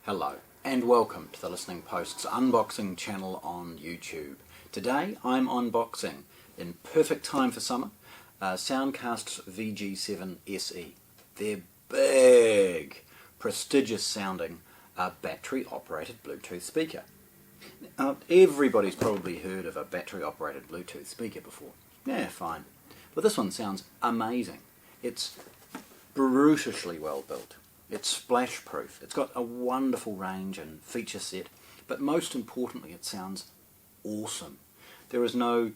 Hello and welcome to the Listening Post's unboxing channel on YouTube. Today I'm unboxing, in perfect time for summer, SoundCast's VG7 SE. They're big, prestigious sounding battery operated Bluetooth speaker. Now, everybody's probably heard of a battery operated Bluetooth speaker before. Yeah, fine. But this one sounds amazing. It's brutishly well built. It's splash proof. It's got a wonderful range and feature set, but most importantly it sounds awesome. There's no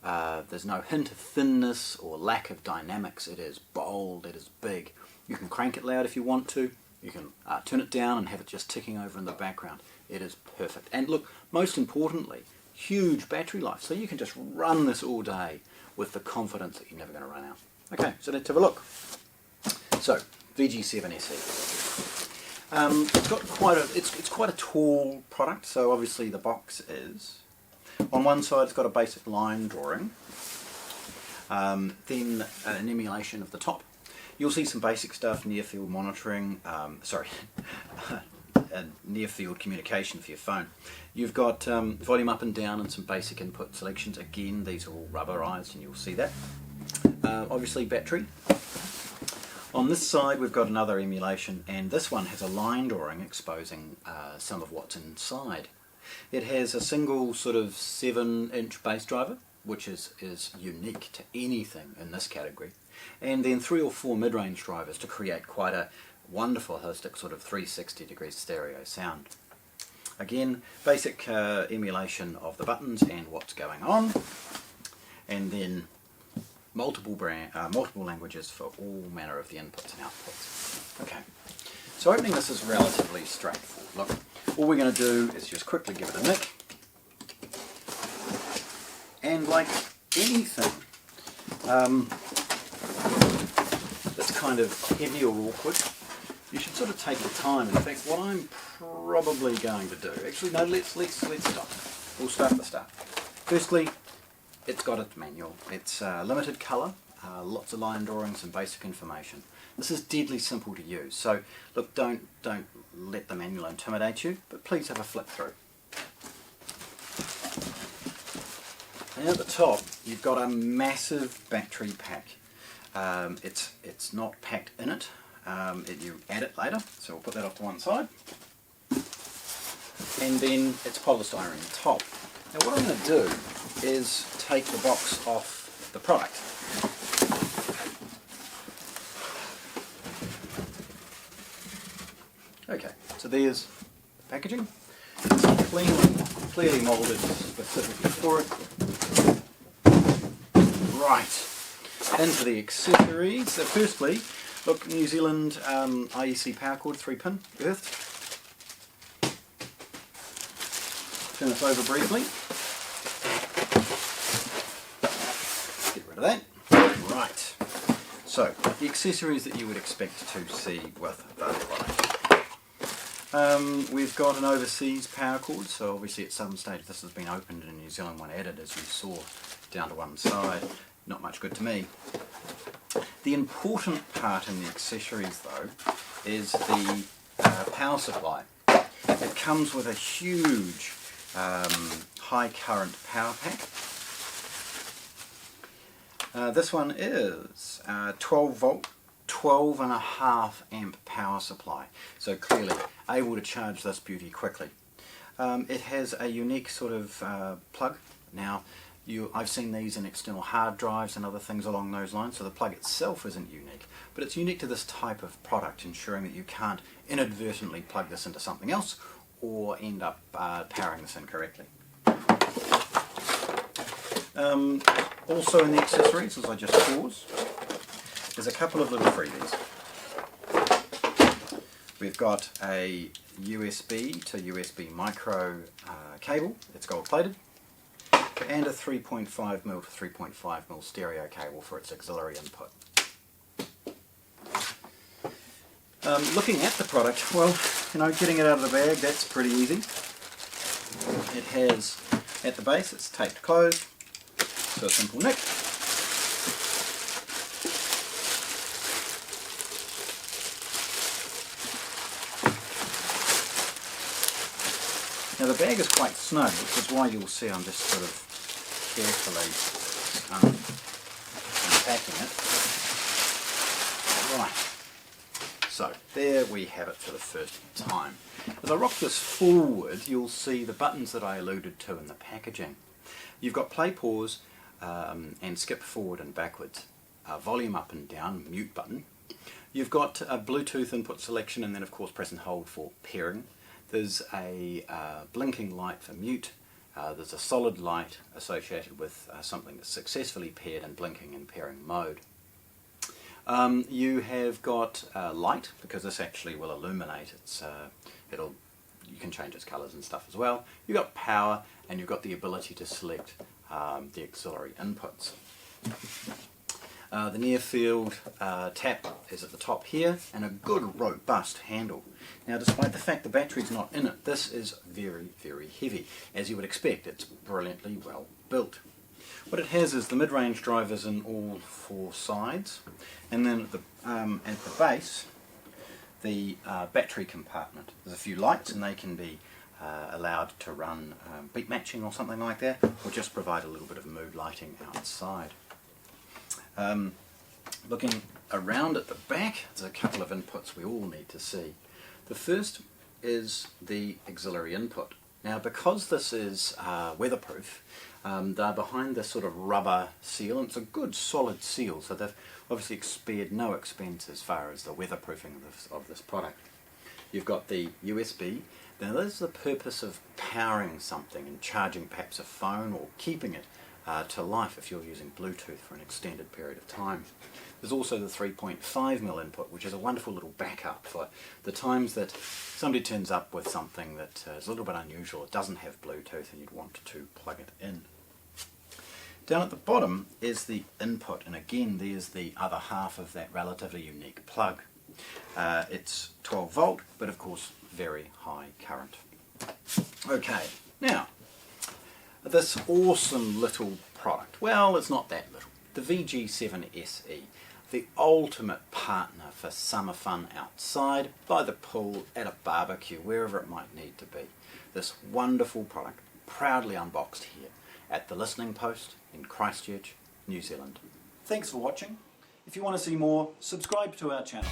hint of thinness or lack of dynamics. It is bold, it is big. You can crank it loud if you want to. You can turn it down and have it just ticking over in the background. It is perfect. And look, most importantly, huge battery life. So you can just run this all day with the confidence that you're never going to run out. Okay, so let's have a look. So, VG7 SE. It's quite a tall product, so obviously the box is. On one side it's got a basic line drawing, then an emulation of the top. You'll see some basic stuff, near field monitoring, near field communication for your phone. You've got volume up and down and some basic input selections. Again, these are all rubberized and you'll see that. Obviously battery. On this side we've got another emulation, and this one has a line drawing exposing some of what's inside. It has a single sort of 7-inch bass driver, which is unique to anything in this category, and then 3 or 4 mid-range drivers to create quite a wonderful holistic sort of 360-degree stereo sound. Again, basic emulation of the buttons and what's going on, and then multiple languages for all manner of the inputs and outputs. Okay, so opening this is relatively straightforward. Look, all we're going to do is just quickly give it a nick, and like anything that's kind of heavy or awkward, you should sort of take your time. In fact, what I'm probably going to do, actually no, let's stop. We'll start at the start. Firstly, it's got its manual. It's limited colour, lots of line drawings and basic information. This is deadly simple to use, so look, don't let the manual intimidate you, but please have a flip through. And at the top you've got a massive battery pack. It's not packed in it, you add it later, so we'll put that off to one side. And then it's polystyrene on top. Now what I'm going to do is take the box off the product. Okay, so there's the packaging. It's clearly moulded specifically for it. Right, into the accessories. So firstly, look, New Zealand IEC power cord, 3-pin, earthed. Turn this over briefly. That. Right, so the accessories that you would expect to see with the product. We've got an overseas power cord, so obviously at some stage this has been opened and a New Zealand one added, as you saw, down to one side. Not much good to me. The important part in the accessories though is the power supply. It comes with a huge high current power pack. This one is 12 volt, 12.5 amp power supply, so clearly able to charge this beauty quickly. It has a unique sort of plug. Now, I've seen these in external hard drives and other things along those lines, so the plug itself isn't unique, but it's unique to this type of product, ensuring that you can't inadvertently plug this into something else or end up powering this incorrectly. Also in the accessories, as I just paused, there's a couple of little freebies. We've got a USB to USB micro cable, it's gold plated, and a 3.5mm to 3.5mm stereo cable for its auxiliary input. Looking at the product, well, you know, getting it out of the bag, that's pretty easy. It has, at the base, it's taped closed. So a simple nick. Now the bag is quite snug, which is why you'll see I'm just sort of carefully unpacking it. Right, so there we have it for the first time. As I rock this forward, you'll see the buttons that I alluded to in the packaging. You've got play, pause, and skip forward and backwards, volume up and down, mute button. You've got a Bluetooth input selection, and then of course press and hold for pairing. There's a blinking light for mute. There's a solid light associated with something that's successfully paired in blinking and pairing mode. You have got light, because this actually will illuminate. You can change its colours and stuff as well. You've got power, and you've got the ability to select the auxiliary inputs. The near field tap is at the top here, and a good robust handle. Now, despite the fact the battery's not in it, this is very, very heavy. As you would expect, it's brilliantly well built. What it has is the mid-range drivers in all four sides, and then at the base, the battery compartment. There's a few lights, and they can be allowed to run beat matching or something like that, or just provide a little bit of mood lighting outside. Looking around at the back, there's a couple of inputs we all need to see. The first is the auxiliary input. Now, because this is weatherproof, they're behind this sort of rubber seal, and it's a good solid seal, so they've obviously spared no expense as far as the weatherproofing of this product. You've got the USB. Now, this is the purpose of powering something and charging perhaps a phone, or keeping it to life if you're using Bluetooth for an extended period of time. There's also the 3.5mm input, which is a wonderful little backup for the times that somebody turns up with something that is a little bit unusual. It doesn't have Bluetooth and you'd want to plug it in. Down at the bottom is the input, and again there's the other half of that relatively unique plug. It's 12 volt, but of course very high current. Okay, now this awesome little product. Well, it's not that little. The VG7 SE, the ultimate partner for summer fun outside, by the pool, at a barbecue, wherever it might need to be. This wonderful product, proudly unboxed here at the Listening Post in Christchurch, New Zealand. Thanks for watching. If you want to see more, subscribe to our channel.